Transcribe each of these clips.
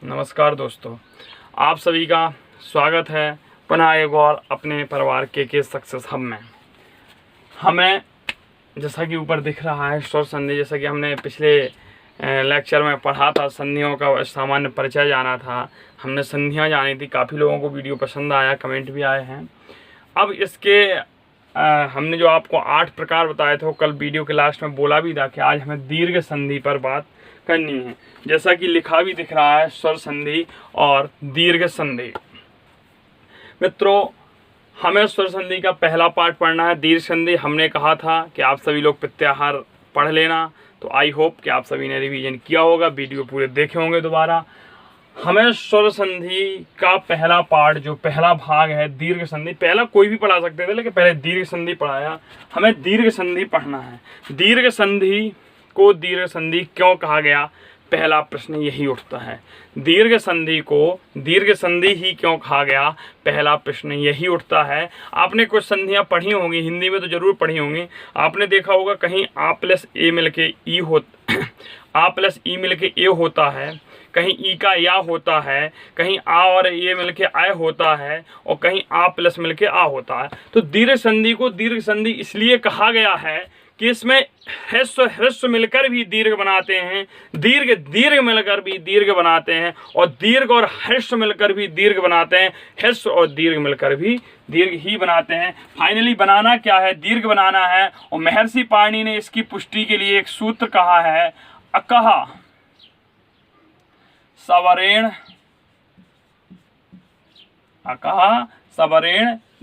नमस्कार दोस्तों, आप सभी का स्वागत है पुनः एक और अपने परिवार के सक्सेस हब में। हमें जैसा कि ऊपर दिख रहा है स्वर संधि, जैसा कि हमने पिछले लेक्चर में पढ़ा था, संधियों का सामान्य परिचय जाना था, हमने संधियां जानी थी। काफ़ी लोगों को वीडियो पसंद आया, कमेंट भी आए हैं। अब इसके हमने जो आपको 8 प्रकार बताए थे, वो कल वीडियो के लास्ट में बोला भी था कि आज हमें दीर्घ संधि पर बात करनी है। जैसा कि लिखा भी दिख रहा है, स्वर संधि और दीर्घ संधि। मित्रों, हमें स्वर संधि का पहला पार्ट पढ़ना है। दीर्घ संधि हमने कहा था कि आप सभी लोग प्रत्याहार पढ़ लेना, तो आई होप कि आप सभी ने रिवीजन किया होगा, वीडियो पूरे देखे होंगे दोबारा। हमें स्वर संधि का पहला पार्ट, जो पहला भाग है दीर्घ संधि, पहला कोई भी पढ़ा सकते थे लेकिन पहले दीर्घ संधि पढ़ाया। हमें दीर्घ संधि पढ़ना है। दीर्घ संधि को दीर्घ संधि क्यों कहा गया, पहला प्रश्न यही उठता है। दीर्घ संधि को दीर्घ संधि ही क्यों कहा गया, पहला प्रश्न यही उठता है। आपने कुछ संधियां पढ़ी होंगी, हिंदी में तो जरूर पढ़ी होंगी। आपने देखा होगा कहीं आ प्लस ए मिलके ई आ प्लस ई मिलके ए होता है, कहीं ई का या होता है, कहीं आ और ए मिलके आय होता है, और कहीं आ प्लस मिलके आ होता है। तो दीर्घ संधि को दीर्घ संधि इसलिए कहा गया है कि इसमें ह्रस्व मिलकर भी दीर्घ बनाते हैं, दीर्घ मिलकर भी दीर्घ बनाते हैं, और दीर्घ और ह्रस्व मिलकर भी दीर्घ बनाते हैं, ह्रस्व और दीर्घ मिलकर भी दीर्घ ही बनाते हैं। फाइनली बनाना क्या है, दीर्घ बनाना है। और महर्षि पाणिनि ने इसकी पुष्टि के लिए एक सूत्र कहा है, अकः सवरेण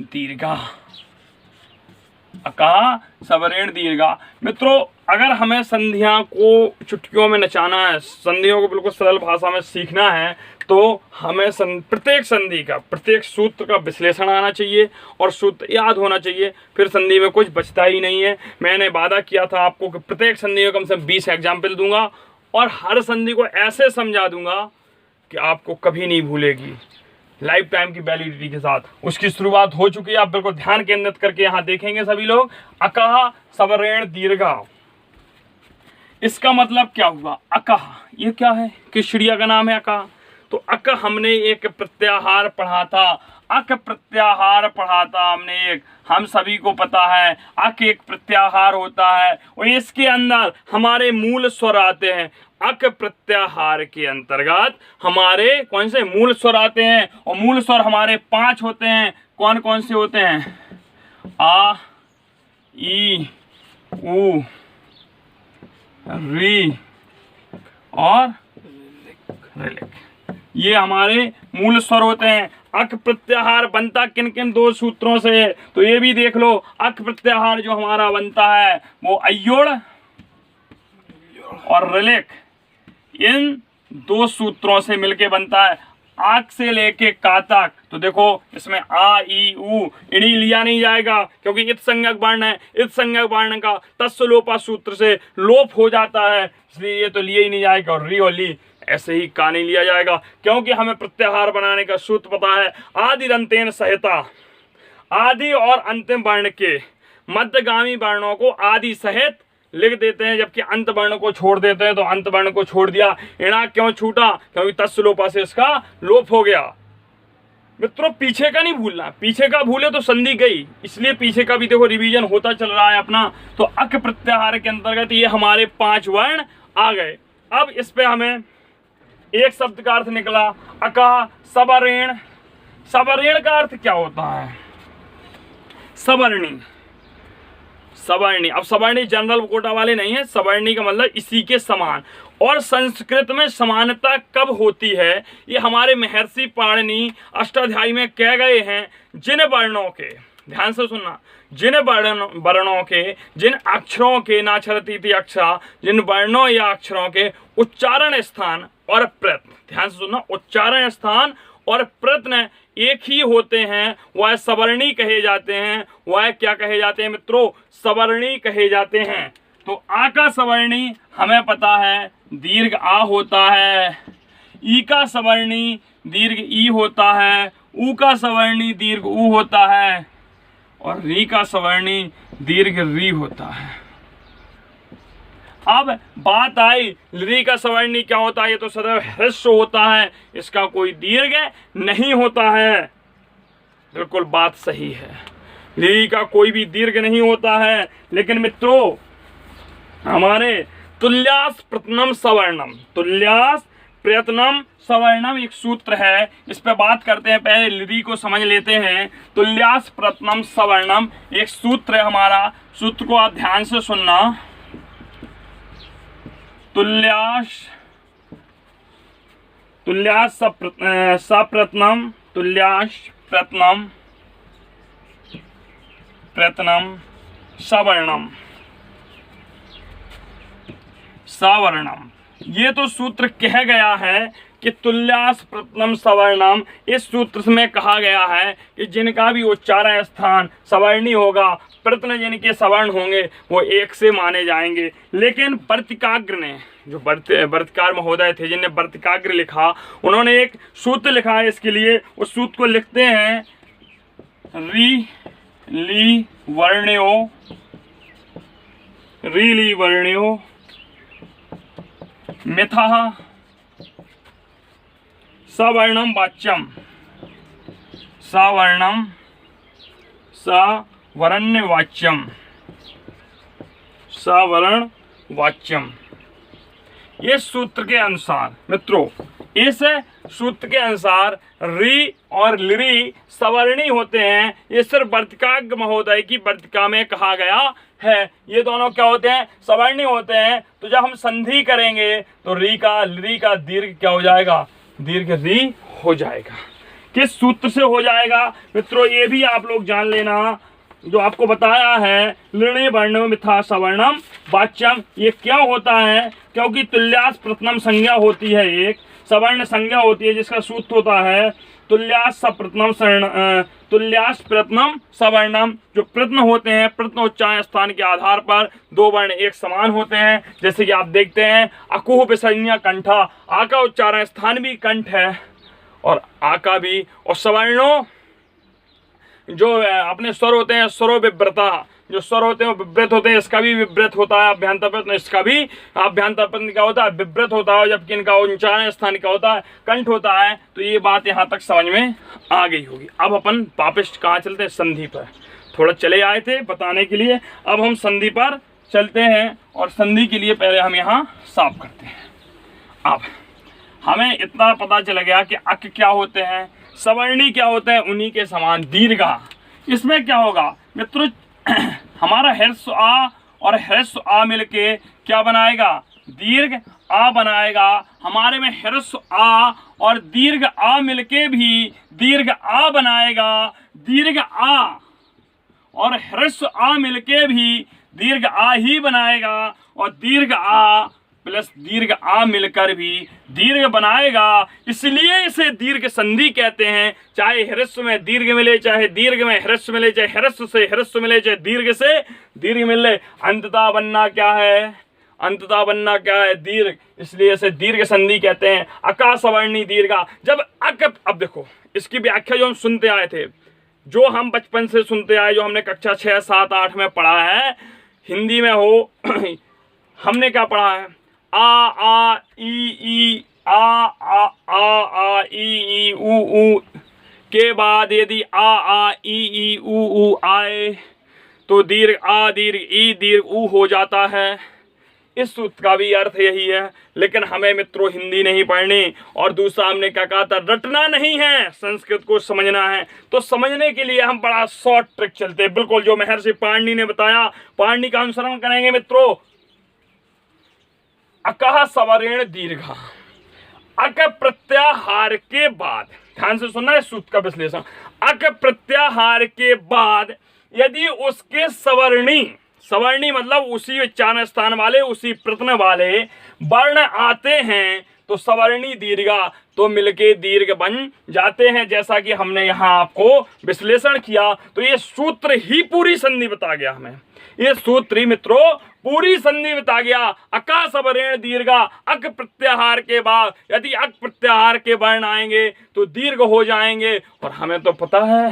दीर्घा। अकः सवरेण दीर्घा। मित्रों, अगर हमें संधियां को चुटकियों में नचाना है, संधियों को बिल्कुल सरल भाषा में सीखना है, तो हमें प्रत्येक संधि का, प्रत्येक सूत्र का विश्लेषण आना चाहिए और सूत्र याद होना चाहिए, फिर संधि में कुछ बचता ही नहीं है। मैंने वादा किया था आपको कि प्रत्येक संधि में कम से कम 20 एग्जाम्पल दूंगा और हर संधि को ऐसे समझा दूंगा कि आपको कभी नहीं भूलेगी, लाइफ टाइम की वैलिडिटी के साथ। उसकी शुरुआत हो चुकी है, आप बिल्कुल ध्यान केंद्रित करके यहाँ देखेंगे सभी लोग। अकः सवरेण दीर्घा, इसका मतलब क्या हुआ। अकः ये क्या है, किस चिड़िया का नाम है अकः। तो अक हमने एक प्रत्याहार पढ़ा था, अक प्रत्याहार पढ़ा था हमने एक, हम सभी को पता है अक एक प्रत्याहार होता है और इसके अंदर हमारे मूल स्वर आते हैं। अक प्रत्याहार के अंतर्गत हमारे कौन से मूल स्वर आते हैं, और मूल स्वर हमारे 5 होते हैं। कौन कौन से होते हैं, आ ई उ री और रिलिक, ये हमारे मूल स्वर होते हैं। अक प्रत्याहार बनता किन किन 2 सूत्रों से, तो ये भी देख लो। अक प्रत्याहार जो हमारा बनता है वो अयोड़ और रिलिक, इन 2 सूत्रों से मिलके बनता है। आक से लेके का तक, तो देखो इसमें आ ई उ इणी लिया नहीं जाएगा क्योंकि इत संज्ञक वर्ण है। इत संज्ञक वर्ण का तत्सलोपा सूत्र से लोप हो जाता है, इसलिए ये तो लिए ही नहीं जाएगा। और री और ली ऐसे ही का नहीं लिया जाएगा, क्योंकि हमें प्रत्याहार बनाने का सूत्र पता है। आदि अंतेन सहिता, आदि और अंतिम वर्ण के मध्यगामी वर्णों को आदि सहित लिख देते हैं, जबकि अंत वर्ण को छोड़ देते हैं। तो अंत वर्ण को छोड़ दिया, इणा क्यों छूटा, क्योंकि तत्सलोपा से इसका लोप हो गया। मित्रों, पीछे का नहीं भूलना, पीछे का भूले तो संधि गई, इसलिए पीछे का भी देखो रिवीजन होता चल रहा है अपना। तो अक प्रत्याहार के अंतर्गत ये हमारे 5 वर्ण आ गए। अब इस पे हमें एक शब्द का अर्थ निकला, अकः सवरेण। सवरेण का अर्थ क्या होता है, सवर्णी। सवर्णी, अब सवर्णी जनरल कोटा वाले नहीं है, सवर्णी का मतलब इसी के समान। और संस्कृत में समानता कब होती है, ये हमारे महर्षि पाणिनि अष्टाध्यायी में कह गए हैं। जिन वर्णों के, ध्यान से सुनना, जिन वर्णों के, जिन अक्षरों के, ना छरती थी अक्षरा, जिन वर्णों या अक्षरों के उच्चारण स्थान और प्रयत्न, ध्यान से सुनना, उच्चारण स्थान और प्रयत्न एक ही होते हैं, वह सवर्णी कहे जाते हैं। वह क्या कहे जाते हैं मित्रों, सवर्णी कहे जाते हैं। तो आ का सवर्णी हमें पता है दीर्घ आ होता है, ई का सवर्णी दीर्घ ई होता है, ऊ का सवर्णी दीर्घ ऊ होता है, और री का सवर्णी दीर्घ री होता है। अब बात आई ली का सवर्णी क्या होता है, ये तो सदैव ह्रस्व होता है, इसका कोई दीर्घ नहीं होता है। बिल्कुल बात सही है, ली का कोई भी दीर्घ नहीं होता है। लेकिन मित्रों हमारे तुल्यास प्रथमम सवर्णम, तुल्यास प्रयत्नम सवर्णम एक सूत्र है, इस पे बात करते हैं। पहले लिरी को समझ लेते हैं। तुल्यास प्रथमम सवर्णम एक सूत्र है हमारा, सूत्र को आप ध्यान से सुनना। तुल्यास सप्रथमम, तुल्यास प्रथमम प्रयत्नम सवर्णम, सवर्णम ये तो सूत्र कह गया है कि तुल्यास प्रथमम सवर्णम। इस सूत्र में कहा गया है कि जिनका भी उच्चारण स्थान सवर्णी होगा, प्रथम जिनके सवर्ण होंगे वो एक से माने जाएंगे। लेकिन वर्तिकाग्र ने, जो वर्तिकार महोदय थे जिन्हें वर्तिकाग्र लिखा, उन्होंने एक सूत्र लिखा है इसके लिए। उस सूत्र को लिखते हैं री ली वर्ण्यो, री ली वर्ण्यो मिथः सवर्णम वाच्यम, सवर्णम सवर्ण वाच्यम, सवर्ण वाच्यम। ये सूत्र के अनुसार मित्रों, इस सूत्र के अनुसार री और लिरी सवर्णी होते हैं। ये सिर्फ वर्तिकाग्र महोदय की वर्तिका में कहा गया है। ये दोनों क्या होते हैं, सवर्णी होते हैं। तो जब हम संधि करेंगे तो री का लिरी का दीर्घ क्या हो जाएगा, दीर्घ री हो जाएगा। किस सूत्र से हो जाएगा मित्रों, ये भी आप लोग जान लेना। जो आपको बताया है लृणे वर्णो मिथ्या सवर्णम वाच्यम, ये क्या होता है, क्योंकि तुल्यास प्रथमम संज्ञा होती है, एक सवर्ण संज्ञा होती है, जिसका सूत्र होता है तुल्यास प्रथमम सवर्णम। जो प्रथम होते हैं, प्रथम उच्चारण स्थान के आधार पर दो वर्ण एक समान होते हैं। जैसे कि आप देखते हैं अकुह विसर्जनीय कंठा, आ का उच्चारण स्थान भी कंठ है और आ का भी, और सवर्णों जो अपने स्वर होते हैं, स्वरो विव्रता, जो स्वर होते हैं वो विव्रत होते हैं, इसका भी विव्रत होता है अभ्यंतर प्रत्यय, इसका भी अभ्यंतर प्रत्यय क्या होता है, विव्रत होता है, जबकि इनका उच्चारण स्थान क्या होता है, कंठ होता है। तो ये बात यहाँ तक समझ में आ गई होगी। अब अपन वापस कहाँ चलते हैं, संधि पर। थोड़ा चले आए थे बताने के लिए, अब हम संधि पर चलते हैं। और संधि के लिए पहले हम यहाँ साफ करते हैं। अब हमें इतना पता चल गया कि अक क्या होते हैं, सवर्णी क्या होते हैं, उन्हीं के समान दीर्घा। इसमें क्या होगा मित्रों, हमारा ह्रस्व आ और ह्रस्व आ मिलके क्या बनाएगा, दीर्घ आ बनाएगा। हमारे में ह्रस्व आ और दीर्घ आ मिलके भी दीर्घ आ बनाएगा। दीर्घ आ और ह्रस्व आ मिलके भी दीर्घ आ ही बनाएगा, और दीर्घ आ प्लस दीर्घ आ मिलकर भी दीर्घ बनाएगा। इसलिए इसे दीर्घ संधि कहते हैं। चाहे ह्रस्व में दीर्घ मिले, चाहे दीर्घ में ह्रस्व मिले, चाहे ह्रस्व से ह्रस्व मिले, चाहे दीर्घ से दीर्घ मिले, अंततः बनना क्या है, अंततः बनना क्या है, दीर्घ। इसलिए इसे दीर्घ संधि कहते हैं। अका सवर्णी दीर्घा, जब अक, अब देखो इसकी व्याख्या जो हम सुनते आए थे, जो हम बचपन से सुनते आए, जो हमने कक्षा 6, 7, 8 में पढ़ा है, हिंदी में हो हमने क्या पढ़ा है, आ ई आ ई ऊ के बाद यदि आ ई ऊ आए तो दीर्घ आ दीर्घ ई दीर्घ ऊ हो जाता है। इस सूत्र का भी अर्थ यही है। लेकिन हमें मित्रों हिंदी नहीं पढ़नी, और दूसरा हमने क्या कहा था, रटना नहीं है, संस्कृत को समझना है। तो समझने के लिए हम बड़ा शॉर्ट ट्रिक चलते हैं, बिल्कुल जो महर्षि पाणिनि ने बताया, पाणिनि का अनुसरण करेंगे मित्रों। अकः सवरेण दीर्घा, अक प्रत्याहार के बाद, ध्यान से सुनना है सूत्र का विश्लेषण। अक प्रत्याहार के बाद यदि उसके सवर्णी मतलब उसी उच्चारण स्थान वाले, उसी प्रत्यय वाले वर्ण आते हैं तो सवर्णी दीर्घा तो मिलके दीर्घ बन जाते हैं। जैसा कि हमने यहाँ आपको विश्लेषण किया, तो ये सूत्र ही पूरी संधि बता गया हमें। ये सूत्र ही मित्रों पूरी संधि बता गया। अका सवरेण दीर्घा, अक प्रत्याहार के बाद यदि अक प्रत्याहार के वर्ण आएंगे तो दीर्घ हो जाएंगे। और हमें तो पता है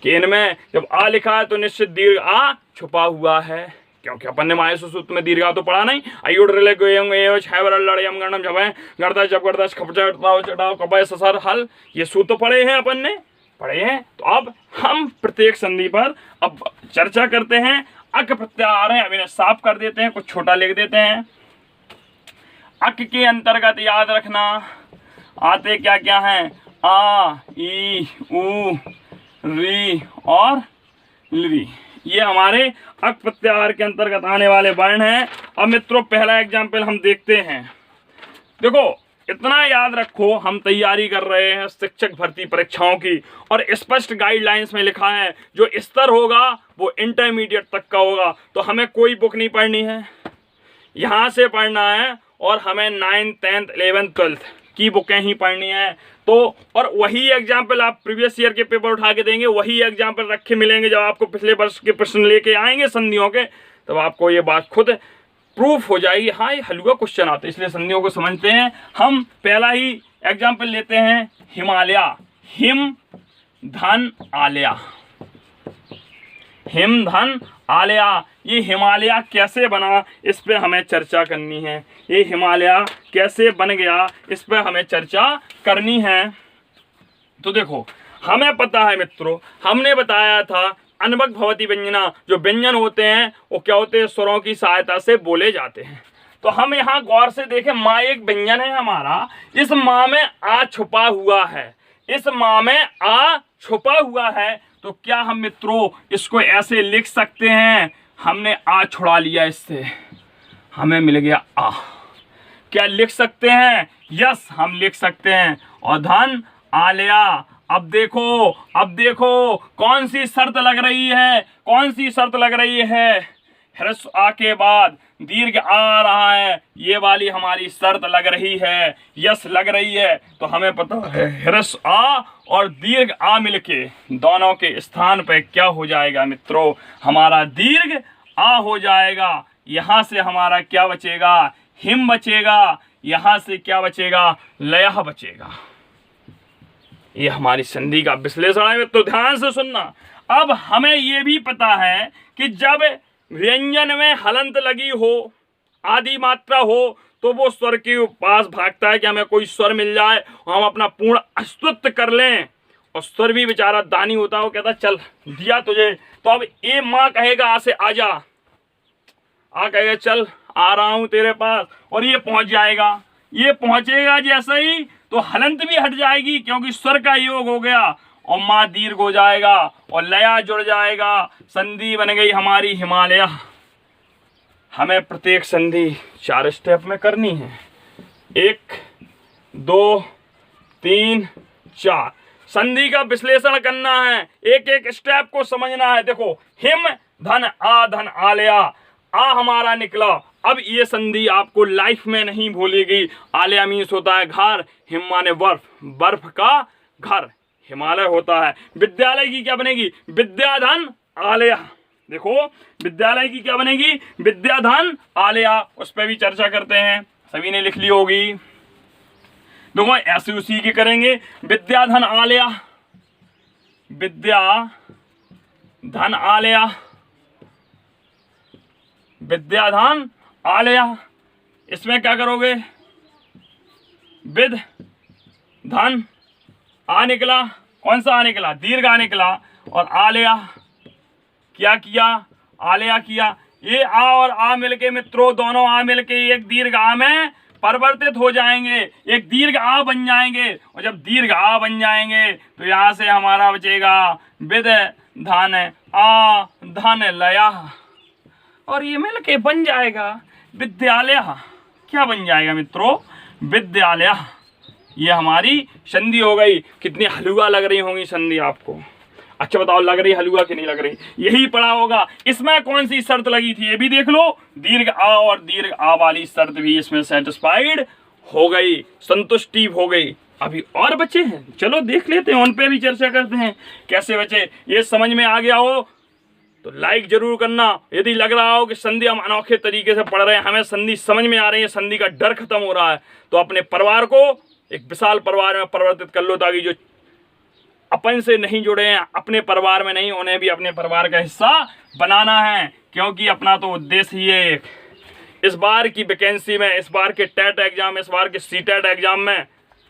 कि इनमें जब आ लिखा है तो निश्चित दीर्घ आ छुपा हुआ है, क्योंकि अपन ने माहेश्वर सूत्र में दीर्घा तो पढ़ा नहीं। अयुड रिले गोयंग छबर लड़यम गणम जब गर्दा जब गर्दा खपचटाओ चटाओ कपय ससर हल, ये सूत्र पढ़े हैं, अपन ने पढ़े हैं। तो अब हम प्रत्येक संधि पर अब चर्चा करते हैं। अक प्रत्याहार है, अब इन्हें साफ कर देते हैं, कुछ छोटा लिख देते हैं। अक के अंतर्गत याद रखना आते क्या क्या हैं, आ, ई, उ, री और ली, ये हमारे अक प्रत्याहार के अंतर्गत आने वाले वर्ण हैं। अब मित्रों पहला एग्जाम्पल हम देखते हैं। देखो इतना याद रखो, हम तैयारी कर रहे हैं शिक्षक भर्ती परीक्षाओं की, और स्पष्ट गाइडलाइंस में लिखा है जो स्तर होगा वो इंटरमीडिएट तक का होगा। तो हमें कोई बुक नहीं पढ़नी है, यहाँ से पढ़ना है, और हमें 9th 10th 11th 12th की बुकें ही पढ़नी है। तो और वही एग्जाम्पल आप प्रीवियस ईयर के पेपर उठा के देंगे, वही एग्जाम्पल रखे मिलेंगे जब आपको पिछले वर्ष के प्रश्न लेके आएंगे संधियों के, तब आपको ये बात खुद प्रूफ हो जाएगी, हाँ ये हलवा क्वेश्चन आते हैं, इसलिए संधियों को समझते हैं। हम पहला ही एग्जाम्पल लेते हैं, हिमालय, हिम धन आलया, हिम धन आलया। ये हिमालय कैसे बना, इस पे हमें चर्चा करनी है। ये हिमालय कैसे बन गया, इस पे हमें चर्चा करनी है। तो देखो हमें पता है मित्रों, हमने बताया था अनवक भवती व्यंजना, जो व्यंजन होते हैं वो क्या होते हैं, स्वरों की सहायता से बोले जाते हैं। तो हम यहाँ गौर से देखें, माँ एक व्यंजन है हमारा, इस माँ में आ छुपा हुआ है, इस माँ में आ छुपा हुआ है। तो क्या हम मित्रों इसको ऐसे लिख सकते हैं, हमने आ छुड़ा लिया इससे, हमें मिल गया आ, क्या लिख सकते हैं, यस हम लिख सकते हैं। और धन आलया, अब देखो कौन सी शर्त लग रही है, कौन सी शर्त लग रही है, ह्रस्व आ के बाद दीर्घ आ रहा है, ये वाली हमारी शर्त लग रही है, यस लग रही है। तो हमें पता है ह्रस्व आ और दीर्घ आ मिलके दोनों के स्थान पे क्या हो जाएगा मित्रों, हमारा दीर्घ आ हो जाएगा। यहाँ से हमारा क्या बचेगा, हिम बचेगा, यहाँ से क्या बचेगा, लयह बचेगा। ये हमारी संधि का विश्लेषण है। तो ध्यान से सुनना। अब हमें ये भी पता है कि जब व्यंजन में हलंत लगी हो, आदि मात्रा हो, तो वो स्वर के पास भागता है कि हमें कोई स्वर मिल जाए और हम अपना पूर्ण अस्तित्व कर लें। और स्वर भी बेचारा दानी होता है, वो कहता चल दिया तुझे। तो अब ए माँ कहेगा आ से आजा, आ कहेगा चल आ रहा हूं तेरे पास, और ये पहुंच जाएगा। ये पहुंचेगा जैसे ही तो हलंत भी हट जाएगी, क्योंकि स्वर का योग हो गया, और माँ दीर्घ हो जाएगा और लया जुड़ जाएगा। संधि बन गई हमारी हिमालय। हमें प्रत्येक संधि 4 स्टेप में करनी है, 1 2 3 4। संधि का विश्लेषण करना है, एक एक स्टेप को समझना है। देखो हिम धन आलया, आ हमारा निकला। अब ये संधि आपको लाइफ में नहीं भूलेगी। आलया मीन्स होता है घर, हिम माने बर्फ, बर्फ का घर हिमालय होता है। विद्यालय की क्या बनेगी, विद्याधन आलया। देखो विद्यालय की क्या बनेगी, विद्याधन आलया। उस पर भी चर्चा करते हैं, सभी ने लिख ली होगी। देखो ऐसे उसी की करेंगे, विद्याधन आलया, विद्याधन आलया, विद्याधन आलया। इसमें क्या करोगे, विद धन आ निकला, कौन सा आ निकला, दीर्घ आ निकला, और आलया क्या किया, आलया किया। ये आ और आ मिलके मित्रों, दोनों आ मिलके एक दीर्घ आ में परिवर्तित हो जाएंगे, एक दीर्घ आ बन जाएंगे। और जब दीर्घ आ बन जाएंगे तो यहाँ से हमारा बचेगा विद धन आ धन लया, और ये मिलके बन जाएगा विद्यालय। क्या बन जाएगा मित्रों, विद्यालय। ये हमारी संधि हो गई। कितनी हलवा लग रही होंगी संधि आपको, अच्छा बताओ लग रही हलवा कि नहीं लग रही, यही पढ़ा होगा। इसमें कौन सी शर्त लगी थी ये भी देख लो, दीर्घ आ, और दीर्घ आ वाली शर्त भी इसमें सेटिस्फाइड हो गई, संतुष्टि हो गई। अभी और बचे हैं, चलो देख लेते हैं, उन पे भी चर्चा करते हैं कैसे बचे। ये समझ में आ गया हो तो लाइक जरूर करना। यदि लग रहा हो कि संधि हम अनोखे तरीके से पढ़ रहे हैं, हमें संधि समझ में आ रही है, संधि का डर खत्म हो रहा है, तो अपने परिवार को एक विशाल परिवार में परिवर्तित कर लो, ताकि जो अपन से नहीं जुड़े हैं, अपने परिवार में नहीं, उन्हें भी अपने परिवार का हिस्सा बनाना है, क्योंकि अपना तो उद्देश्य ही है। इस बार की वैकेंसी में, इस बार के टेट एग्जाम, इस बार के सीटेट एग्जाम में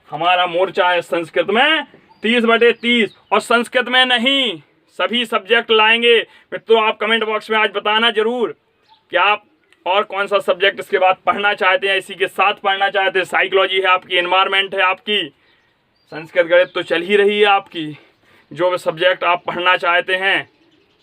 हमारा मोर्चा है संस्कृत में 30/30, और संस्कृत में नहीं, सभी सब्जेक्ट लाएंगे। मित्रों, आप कमेंट बॉक्स में आज बताना जरूर कि आप और कौन सा सब्जेक्ट इसके बाद पढ़ना चाहते हैं, इसी के साथ पढ़ना चाहते हैं। साइकोलॉजी है आपकी, एनवायरनमेंट है आपकी, संस्कृत गणित तो चल ही रही है आपकी। जो भी सब्जेक्ट आप पढ़ना चाहते हैं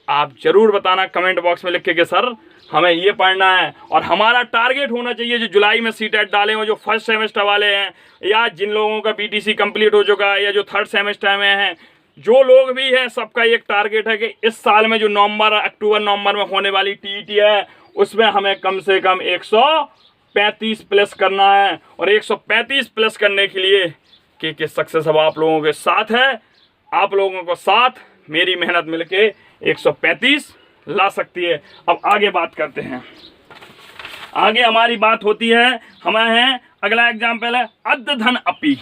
आप जरूर बताना कमेंट बॉक्स में लिख के कि सर हमें ये पढ़ना है। और हमारा टारगेट होना चाहिए जो जुलाई में सीटेट डाले हो, जो फर्स्ट सेमेस्टर वाले हैं, या जिन लोगों का बीटीसी कंप्लीट हो चुका है, या जो थर्ड सेमेस्टर में हैं, जो लोग भी हैं, सबका एक टारगेट है कि इस साल में जो अक्टूबर नवंबर में होने वाली टीईटी है उसमें हमें कम से कम 135 प्लस करना है। और 135 प्लस करने के लिए के सक्सेस अब आप लोगों के साथ है। आप लोगों को साथ मेरी मेहनत मिलके 135 ला सकती है। अब आगे बात करते हैं। आगे हमारी बात होती है, हमें है अगला एग्जाम्पल है अद्य धन अपी।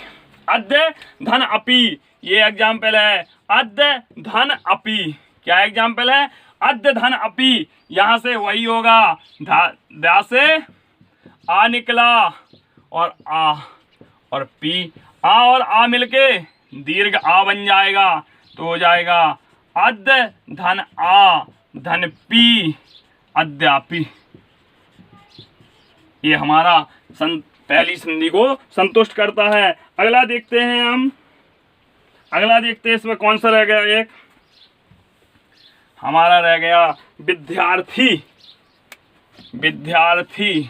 अद्य धन अपी ये एग्जाम्पल है। अद्य धन अपी क्या एग्जाम्पल है? अद्य धन अपी। यहाँ से वही होगा, दा से आ निकला और आ और पी, आ और आ मिलके दीर्घ आ बन जाएगा, तो हो जाएगा अद्य धन आ धन पी अद्यापि। ये हमारा पहली संधि को संतुष्ट करता है। अगला देखते हैं हम, अगला देखते हैं इसमें कौन सा रह गया, एक हमारा रह गया विद्यार्थी। विद्यार्थी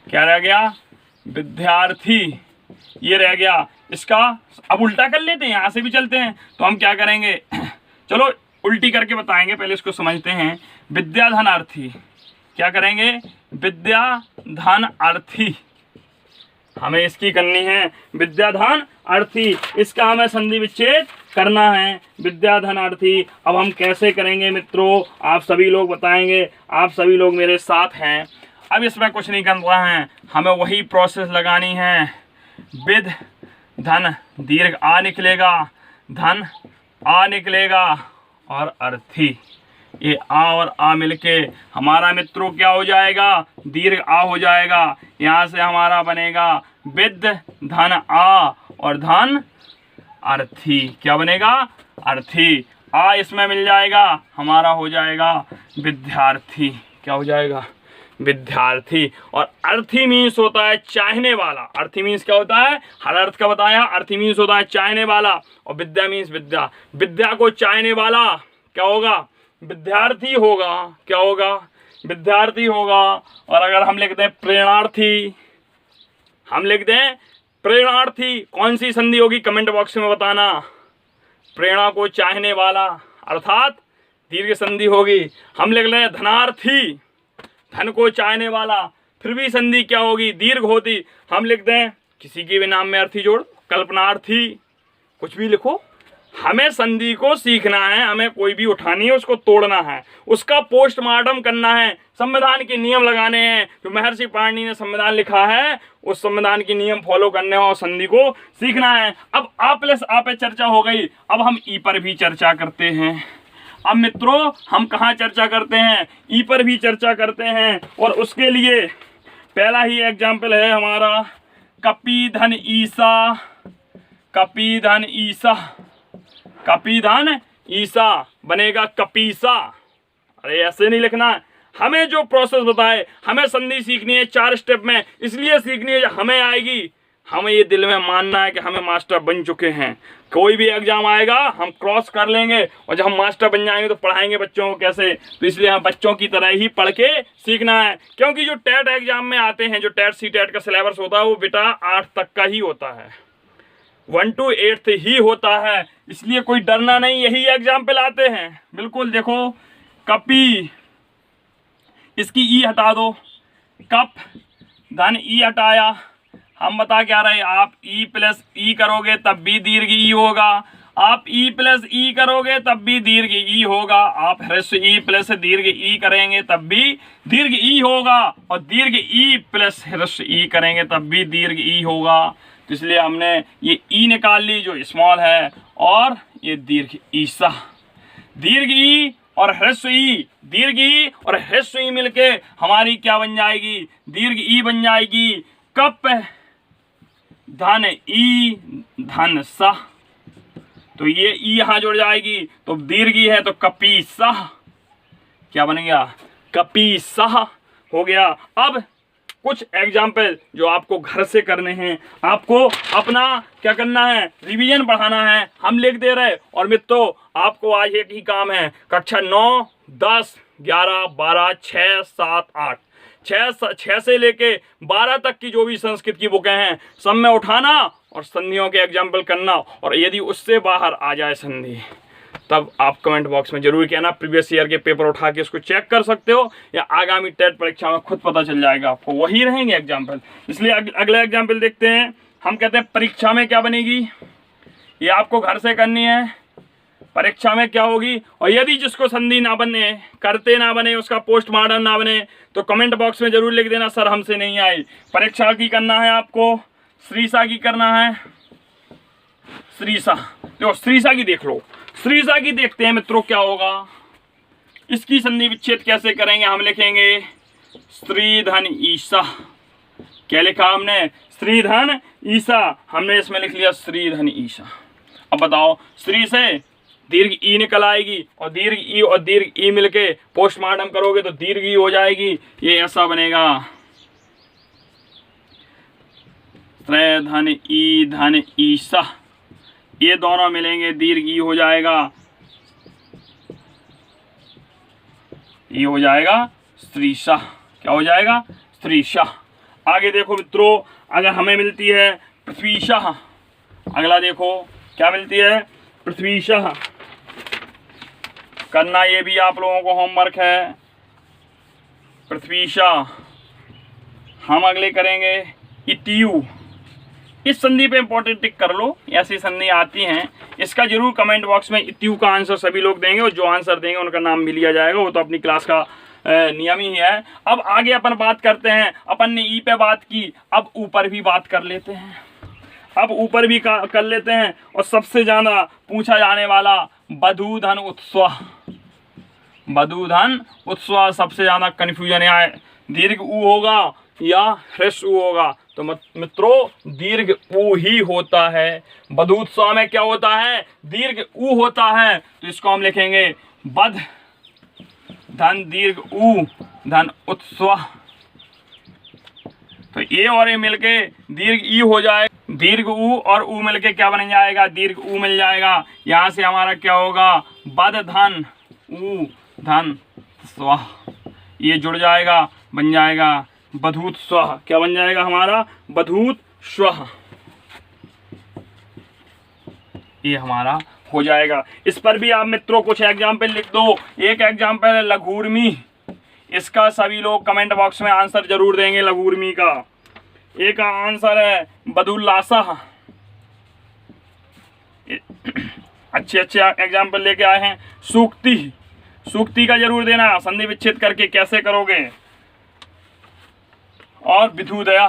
क्या रह गया? विद्यार्थी ये रह गया। इसका अब उल्टा कर लेते हैं, यहाँ से भी चलते हैं। तो हम क्या करेंगे, चलो उल्टी करके बताएंगे, पहले इसको समझते हैं। विद्याधन अर्थी क्या करेंगे? विद्याधन अर्थी हमें इसकी करनी है, विद्याधन अर्थी। इसका हमें संधि विच्छेद करना है, विद्याधन अर्थी। अब हम कैसे करेंगे मित्रों, आप सभी लोग बताएंगे, आप सभी लोग मेरे साथ हैं। अब इसमें कुछ नहीं करना है, हमें वही प्रोसेस लगानी है। विद धन दीर्घ आ निकलेगा, धन आ निकलेगा और अर्थी, ये आ और आ मिलके हमारा मित्रों क्या हो जाएगा? दीर्घ आ हो जाएगा। यहाँ से हमारा बनेगा विद धन आ और धन अर्थी। क्या बनेगा? अर्थी। आ इसमें मिल जाएगा, हमारा हो जाएगा विद्यार्थी। क्या हो जाएगा? विद्यार्थी। और अर्थी मीन्स होता है चाहने वाला। अर्थी मीन्स क्या होता है? हर अर्थ का बताया। अर्थी मीन्स होता है चाहने वाला, और विद्या मीन्स विद्या। विद्या को चाहने वाला क्या होगा? विद्यार्थी होगा। क्या होगा? विद्यार्थी होगा। और अगर हम लिख दें प्रेरणार्थी, हम लिख दें प्रेरणार्थी, कौन सी संधि होगी कमेंट बॉक्स में बताना। प्रेरणा को चाहने वाला अर्थात दीर्घ संधि होगी। हम लिख लें धनार्थी, धन को चाहने वाला, फिर भी संधि क्या होगी? दीर्घ होती। हम लिख दें किसी के भी नाम में अर्थी जोड़, कल्पनार्थी, कुछ भी लिखो। हमें संधि को सीखना है, हमें कोई भी उठानी है, उसको तोड़ना है, उसका पोस्टमार्टम करना है, संविधान के नियम लगाने हैं। जो महर्षि पाणिनि ने संविधान लिखा है उस संविधान के नियम फॉलो करने और संधि को सीखना है। अब आ प्लस आ पे चर्चा हो गई, अब हम ई पर भी चर्चा करते हैं। अब मित्रों हम कहाँ चर्चा करते हैं? ई पर भी चर्चा करते हैं। और उसके लिए पहला ही एग्जाम्पल है हमारा कपीधन ईसा। कपीधन ईसा, कपीधन ईसा बनेगा कपीसा। अरे ऐसे नहीं लिखना, हमें जो प्रोसेस बताए, हमें संधि सीखनी है 4 स्टेप में, इसलिए सीखनी है जो हमें आएगी। हमें ये दिल में मानना है कि हमें मास्टर बन चुके हैं। कोई भी एग्जाम आएगा हम क्रॉस कर लेंगे, और जब हम मास्टर बन जाएंगे तो पढ़ाएंगे बच्चों को कैसे। तो इसलिए हम बच्चों की तरह ही पढ़ के सीखना है। क्योंकि जो टेट एग्जाम में आते हैं, जो टेट सी टेट का सिलेबस होता है वो बेटा 8 तक का ही होता है, 1 to 8 ही होता है। इसलिए कोई डरना नहीं, यही एग्जाम्पल आते हैं। बिल्कुल देखो, कपी, इसकी ई हटा दो, कप धन ई हटाया। हम बता क्या रहे? आप ई प्लस ई करोगे तब भी दीर्घ ई होगा, आप ई प्लस ई करोगे तब भी दीर्घ ई होगा, आप ह्रस्व ई प्लस दीर्घ ई करेंगे तब भी दीर्घ ई होगा, और दीर्घ ई प्लस ह्रस्व ई करेंगे तब भी दीर्घ ई होगा। तो तो इसलिए हमने ये ई निकाल ली जो स्मॉल है, और ये दीर्घ ईसा। दीर्घ ई और ह्रस्व ई, दीर्घ ई और ह्रस्व ई मिलके हमारी क्या बन जाएगी, दीर्घ ई बन जाएगी। कप धन ई धन सा, तो ये ई यहाँ जुड़ जाएगी, तो दीर्घ ई है तो कपीसा, क्या बन गया, कपीसा हो गया। अब कुछ एग्जाम्पल जो आपको घर से करने हैं, आपको अपना क्या करना है, रिवीजन बढ़ाना है। हम लिख दे रहे, और मित्रों आपको आज एक ही काम है, कक्षा 9, 10, 11, 12, 6, 7, 8, 6 से लेके 12 तक की जो भी संस्कृत की बुकें हैं सब में उठाना और संधियों के एग्जाम्पल करना, और यदि उससे बाहर आ जाए संधि तब आप कमेंट बॉक्स में जरूर कहना। प्रीवियस ईयर के पेपर उठा के इसको चेक कर सकते हो, या आगामी टेट परीक्षा में खुद पता चल जाएगा आपको, वही रहेंगे एग्जाम्पल। इसलिए अगला एग्जाम्पल देखते हैं। हम कहते हैं परीक्षा में क्या बनेगी, ये आपको घर से करनी है। परीक्षा में क्या होगी, और यदि जिसको संधि ना बने, करते ना बने, उसका पोस्टमार्टम ना बने, तो कमेंट बॉक्स में जरूर लिख देना सर हमसे नहीं आई। परीक्षा की करना है आपको, श्रीसा की करना है। श्रीसा, देखो श्रीसा की देख लो, श्रीसा की देखते हैं मित्रों क्या होगा। इसकी संधि विच्छेद कैसे करेंगे, हम लिखेंगे श्रीधन ईसा। क्या लिखा हमने, श्रीधन ईसा, हमने इसमें लिख लिया श्रीधन ईसा। अब बताओ, श्री से दीर्घ ई निकल आएगी, और दीर्घ ई और दीर्घ ई मिलके पोस्टमार्टम करोगे तो दीर्घ ई हो जाएगी। ये ऐसा बनेगा, त्रय धन ई धन ईसा, ये दोनों मिलेंगे, दीर्घ ई हो जाएगा, ये हो जाएगा स्त्रीशा। क्या हो जाएगा, स्त्रीशा। आगे देखो मित्रों, अगर हमें मिलती है पृथ्वीशा, अगला देखो क्या मिलती है, पृथ्वीशा। करना ये भी आप लोगों को होमवर्क है, पृथ्वीशा। हम अगले करेंगे इत्यु। इस संधि पे इंपॉर्टेंट टिक कर लो, ऐसी संधि आती हैं। इसका जरूर कमेंट बॉक्स में इत्यु का आंसर सभी लोग देंगे, और जो आंसर देंगे उनका नाम भी लिया जाएगा, वो तो अपनी क्लास का नियम ही है। अब आगे अपन बात करते हैं, अपन ने ई पे बात की, अब ऊपर भी बात कर लेते हैं। अब ऊपर भी कर लेते हैं, और सबसे ज्यादा पूछा जाने वाला बधूधन उत्स्व। बधूधन उत्स्व सबसे ज्यादा कन्फ्यूजन है, दीर्घ ऊ होगा या ह्रस्व ऊ होगा। तो मित्रों दीर्घ ऊ ही होता है। बधूत्स्व में क्या होता है, दीर्घ ऊ होता है, तो इसको हम लिखेंगे बध धन दीर्घ ऊ धन उत्स्व। तो ए और ए मिलके दीर्घ ई हो जाए, दीर्घ ऊ और ऊ मिलके क्या बन जाएगा, दीर्घ ऊ मिल जाएगा। यहाँ से हमारा क्या होगा, बध धन ऊ धन स्व, ये जुड़ जाएगा, बन जाएगा बधूत स्व। क्या बन जाएगा हमारा, बधूत स्व, ये हमारा हो जाएगा। इस पर भी आप मित्रों कुछ एग्जाम्पल लिख दो। एक एग्जाम्पल है लघूर्मी, इसका सभी लोग कमेंट बॉक्स में आंसर जरूर देंगे लघूर्मी का। एक आंसर है बदुल्लासा। अच्छे एग्जाम्पल लेके आए हैं। सूक्ति, सूक्ति का जरूर देना, संधि विच्छेद करके कैसे करोगे। और विधुदया,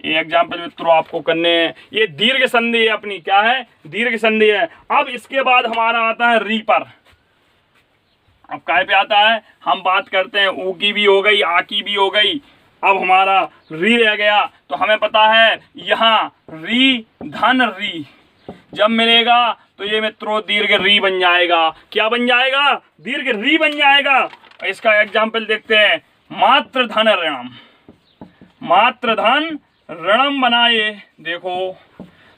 ये एग्जाम्पल मित्रों आपको करने हैं। ये दीर्घ संधि है अपनी, क्या है, दीर्घ संधि है। अब इसके बाद हमारा आता है री पर। अब काय पे आता है, हम बात करते हैं ऊ की भी हो गई, आ की भी हो गई, अब हमारा री रह गया। तो हमें पता है यहाँ री धन री जब मिलेगा तो ये मित्रों दीर्घ री बन जाएगा। क्या बन जाएगा, दीर्घ री बन जाएगा। इसका एग्जाम्पल देखते हैं, मात्र धन ऋणम। मात्र धन ऋणम बना, ये देखो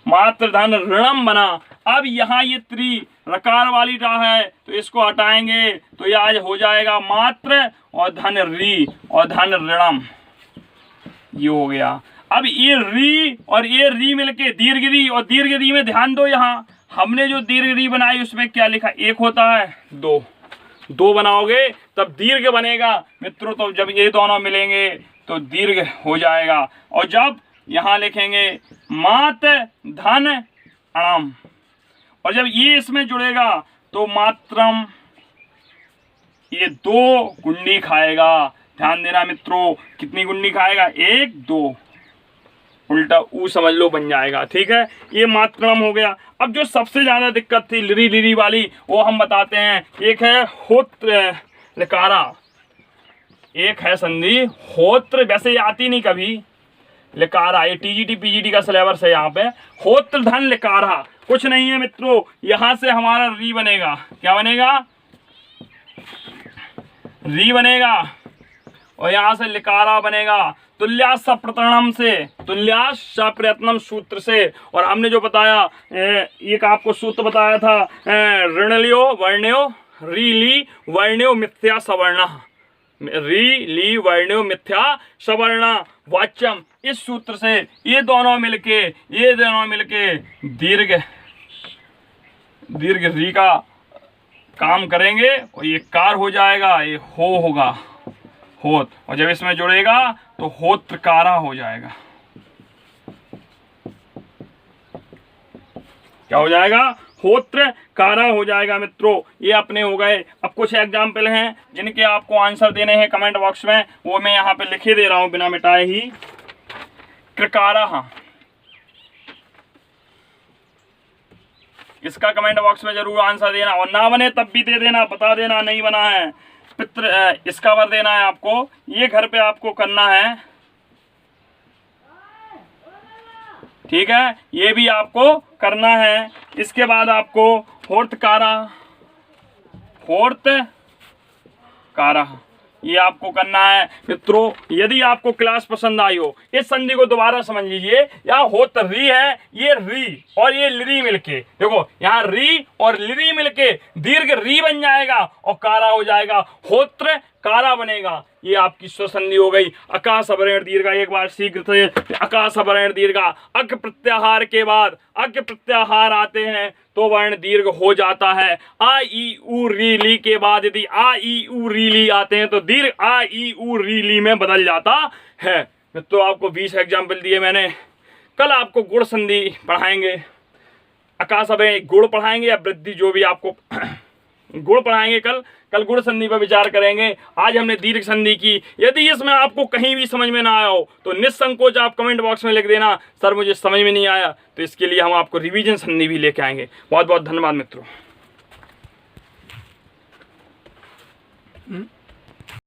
मात्र धन ऋणम बना। अब यहाँ ये त्रि रकार वाली रा है, तो इसको हटाएंगे तो ये आज हो जाएगा मात्र और धन री और धन ऋणम, ये हो गया। अब ये री और ये री मिलके दीर्घ री, और दीर्घ री में ध्यान दो, यहाँ हमने जो दीर्घ री बनाई उसमें क्या लिखा, एक होता है दो, दो बनाओगे तब दीर्घ बनेगा मित्रों। तो जब ये दोनों मिलेंगे तो दीर्घ हो जाएगा। और जब यहाँ लिखेंगे मात धन अणम, और जब ये इसमें जुड़ेगा तो मात्रम, ये दो गुंडी खाएगा। ध्यान देना मित्रों, कितनी गुंडी खाएगा, एक दो, उल्टा ऊ समझ लो बन जाएगा। ठीक है, ये मातृगणम हो गया। अब जो सबसे ज्यादा दिक्कत थी लिरी लिरी वाली वो हम बताते हैं। एक है होत्र लकारा, एक है संधि होत्र, वैसे ये आती नहीं कभी, लिकारा, ये टीजीटी पीजीटी का सिलेबस है यहाँ पे। होत्र धन लिकारा कुछ नहीं है मित्रों, यहाँ से हमारा री बनेगा। क्या बनेगा? री बनेगा और यहाँ से लिकारा बनेगा तुल्यास प्रतरणम से, तुल्यास प्रयत्नम सूत्र से। और हमने जो बताया एक आपको सूत्र बताया था, ऋणलियो वर्ण्यो री ली वर्ण्यो मिथ्या सवर्ण, री ली वर्ण्यो मिथ्या सवर्ण वाच्यम। इस सूत्र से ये दोनों मिलके दीर्घ री का काम करेंगे और ये कार हो जाएगा, ये हो होगा होत, और जब इसमें जुड़ेगा तो होत्रकारा हो जाएगा। क्या हो जाएगा? होत्रकारा हो जाएगा मित्रों। ये अपने हो गए। अब कुछ एग्जाम्पल हैं जिनके आपको आंसर देने हैं कमेंट बॉक्स में, वो मैं यहाँ पे लिखे दे रहा हूं बिना मिटाए ही। कृकारा, हाँ, इसका कमेंट बॉक्स में जरूर आंसर देना, और ना बने तब भी दे देना, बता देना नहीं बना है। पितृ, इसका वर देना है आपको, ये घर पे आपको करना है। ठीक है, ये भी आपको करना है। इसके बाद आपको होर्थकारा, होर्थकारा ये आपको करना है मित्रों। यदि आपको क्लास पसंद आई हो, इस संधि को दोबारा समझ लीजिए। यहाँ होत री है, ये री और ये लिरी मिलके, देखो यहाँ री और लिरी मिलके दीर्घ री बन जाएगा और कारा हो जाएगा, होत्र कारा बनेगा। ये आपकी स्वर संधि हो गई। आकाश अवरण दीर्घा, एक बार शीघ्र से आकाश अवरण दीर्घा, अक प्रत्याहार के बाद अक प्रत्याहार आते हैं तो वर्ण दीर्घ हो जाता है। आ ई उ री ली के बाद यदि आ ई उ री ली आते हैं तो दीर्घ आ ई उ री ली में बदल जाता है। तो आपको 20 एग्जाम्पल दिए मैंने। कल आपको गुण संधि पढ़ाएंगे, आकाश अवरण गुण पढ़ाएंगे या वृद्धि, जो भी आपको गुण पढ़ाएंगे कल गुण संधि पर विचार करेंगे। आज हमने दीर्घ संधि की। यदि इसमें आपको कहीं भी समझ में ना आया हो तो निसंकोच आप कमेंट बॉक्स में लिख देना, सर मुझे समझ में नहीं आया, तो इसके लिए हम आपको रिवीजन संधि भी लेके आएंगे। बहुत बहुत धन्यवाद मित्रों।